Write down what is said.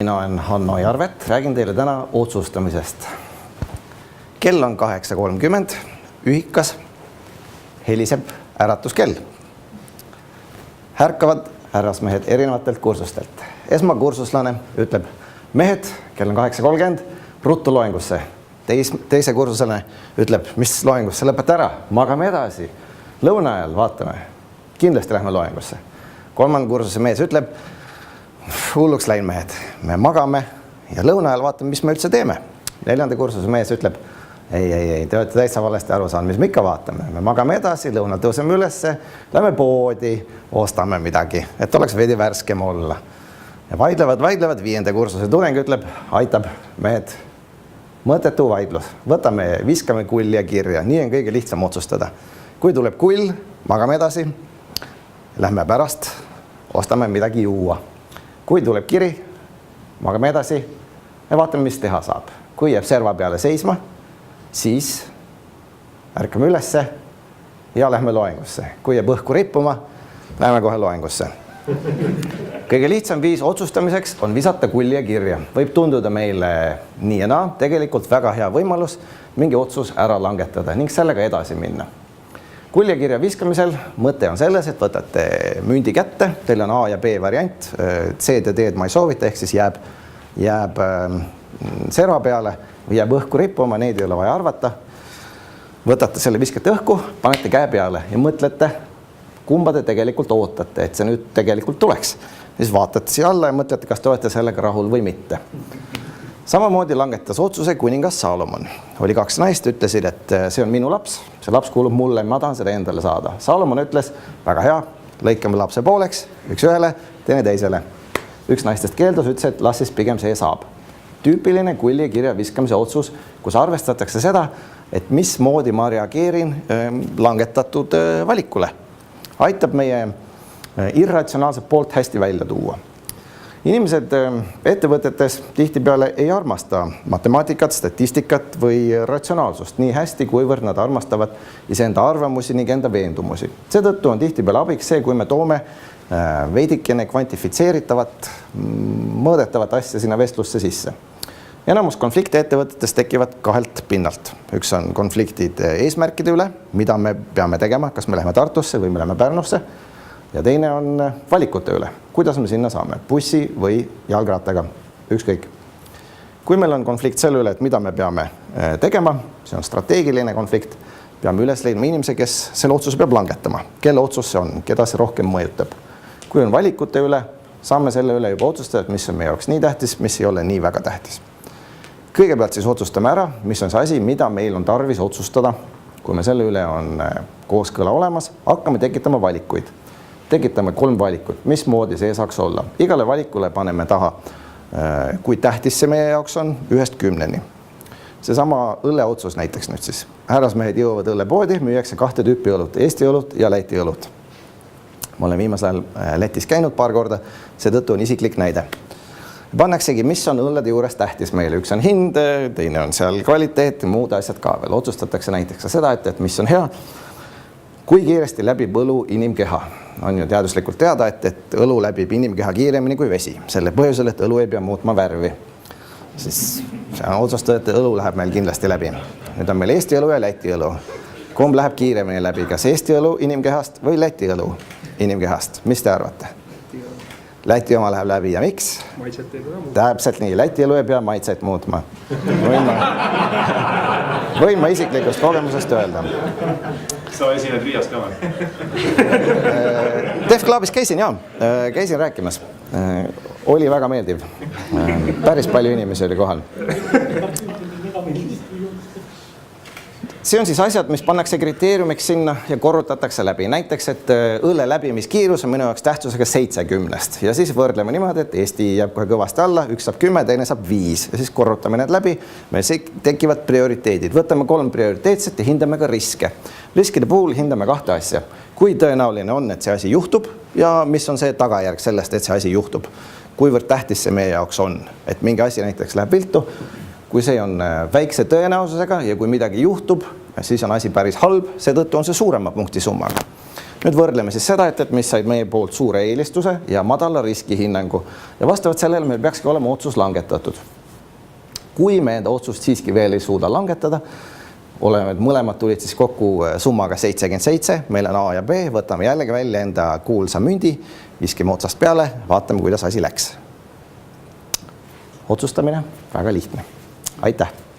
Mina olen Hanno Jarvet, räägin teile täna otsustamisest. Kell on 8:30, ühikas, heliseb äratuskell. Härkavad härrasmehed erinevatelt kursustelt. Esmakursuslane ütleb, mehed, kell on 8:30, ruttu loengusse. Teise kursuslane ütleb, mis loengusse, lõpeta ära, magame edasi. Lõuna ajal vaatame, kindlasti lähme loengusse. Kolmanda kursuse mees ütleb, hulluks läinud mehed, me magame ja lõuna ajal vaatame, mis me üldse teeme. Neljanda kursuse mees ütleb, ei, te olete täitsa valesti aru saanud, mis me ikka vaatame. Me magame edasi, lõunal tõuseme ülesse, lähme poodi, ostame midagi, et oleks veidi värskem olla. Ja vaidlevad, viienda kursuse tudeng ütleb, aitab mehed, mõttetu vaidlus. Võtame, viskame kulli kirja, nii on kõige lihtsam otsustada. Kui tuleb kull, magame edasi, lähme pärast, ostame midagi juua. Kui tuleb kiri, magame edasi ja vaatame, mis teha saab. Kui jääb serva peale seisma, siis ärkame ülesse ja lähme loengusse. Kui jääb õhku rippuma, lähme kohe loengusse. Kõige lihtsam viis otsustamiseks on visata kulli kirja. Võib tunduda meile nii ja naa, tegelikult väga hea võimalus mingi otsus ära langetada ning sellega edasi minna. Kuljakirja viskamisel mõte on selles, et võtate mündi kätte, teil on A ja B variant, C-d ja D-d ma ei soovita, ehk siis jääb serva peale või jääb õhku rippuma, neid ei ole vaja arvata. Võtate selle, viskate õhku, panete käe peale ja mõtlete, kumba te tegelikult ootate, et see nüüd tegelikult tuleks. Siis vaatate siia alla ja mõtlete, kas te olete sellega rahul või mitte. Samamoodi langetas otsuse kuningas Saalomon. Oli kaks naist, ütlesid, et see on minu laps, see laps kuulub mulle, ma tahan seda endale saada. Saalomon ütles, väga hea, lõikame lapse pooleks, üks ühele, teine teisele. Üks naistest keeldus, ütles, et las siis pigem see saab. Tüüpiline kulli kirja viskamise otsus, kus arvestatakse seda, et mismoodi ma reageerin langetatud valikule. Aitab meie irratsionaalset poolt hästi välja tuua. Inimesed ettevõtetes tihtipeale ei armasta matemaatikat, statistikat või ratsionaalsust nii hästi, kuivõrd nad armastavad iseenda arvamusi ning enda veendumusi. Seetõttu on tihtipeale abiks see, kui me toome veidikene kvantifitseeritavat, mõõdetavat asja sinna vestlusse sisse. Enamus konflikte ettevõtetes tekivad kahelt pinnalt. Üks on konfliktid eesmärkide üle, mida me peame tegema, kas me läheme Tartusse või me läheme Pärnusse. Ja teine on valikute üle, kuidas me sinna saame, bussi või jalgrattaga, ükskõik. Kui meil on konflikt selle üle, et mida me peame tegema, see on strateegiline konflikt, peame üles leidma inimese, kes selle otsuse peab langetama, kelle otsus see on, keda see rohkem mõjutab. Kui on valikute üle, saame selle üle juba otsustada, et mis on meie jaoks nii tähtis, mis ei ole nii väga tähtis. Kõigepealt siis otsustame ära, mis on see asi, mida meil on tarvis otsustada. Kui me selle üle on kooskõla olemas, hakkame tekitama valikuid. Tekitame 3 valikut, mismoodi see saaks olla. Igale valikule paneme taha, kui tähtis see meie jaoks on, 1-10. Seesama õlleotsus näiteks nüüd siis. Härrasmehed jõuavad õllepoodi, müüakse 2 tüüpi õlut, Eesti õlut ja Läti õlut. Ma olen viimasel Lätis käinud paar korda, seetõttu on isiklik näide. Pannaksegi, mis on õllede juures tähtis meile. Üks on hind, teine on seal kvaliteet ja muud asjad ka veel. Otsustatakse näiteks seda, et mis on hea. Kui kiiresti läbib õlu inimkeha? On ju teaduslikult teada, et õlu läbib inimkeha kiiremini kui vesi. Selle põhjusel, et õlu ei pea muutma värvi. Siis see on otsustada, et õlu läheb meil kindlasti läbi. Nüüd on meil Eesti õlu ja Läti õlu. Kumb läheb kiiremini läbi? Kas Eesti õlu inimkehast või Läti õlu inimkehast? Mis te arvate? Läti oma läheb läbi ja miks? Maitset ei pea muutma. Täpselt nii, Läti õlu ei pea maitset muutma. Võin ma isiklikust kogemusest öelda. Sa esined Riias ka või? Def Clubis käisin rääkimas. Oli väga meeldiv. Päris palju inimesi oli kohal. See on siis asjad, mis pannakse kriteeriumiks sinna ja korrutatakse läbi. Näiteks, et õlle läbimiskiirus on minu jaoks tähtsusega 70. Ja siis võrdleme niimoodi, et Eesti jääb kohe kõvasti alla, üks saab 10, teine saab 5. Ja siis korrutame need läbi, meil tekivad prioriteedid. Võtame 3 prioriteetset ja hindame ka riske. Riskide puhul hindame 2 asja. Kui tõenäoline on, et see asi juhtub ja mis on see tagajärg sellest, et see asi juhtub. Kuivõrd tähtis see meie jaoks on, et mingi asi näiteks läheb viltu. Kui see on väikse tõenäosusega ja kui midagi juhtub, siis on asi päris halb, seetõttu on see suurema punkti summaga. Nüüd võrdleme siis seda, et mis said meie poolt suure eelistuse ja madala riskihinnangu. Ja vastavalt sellele meil peakski olema otsus langetatud. Kui me enda otsust siiski veel ei suuda langetada, oleme mõlemad tulid siis kokku summaga 77, meil on A ja B, võtame jällegi välja enda kuulsa mündi, viskime otsast peale, vaatame, kuidas asi läks. Otsustamine väga lihtne. Aitäh!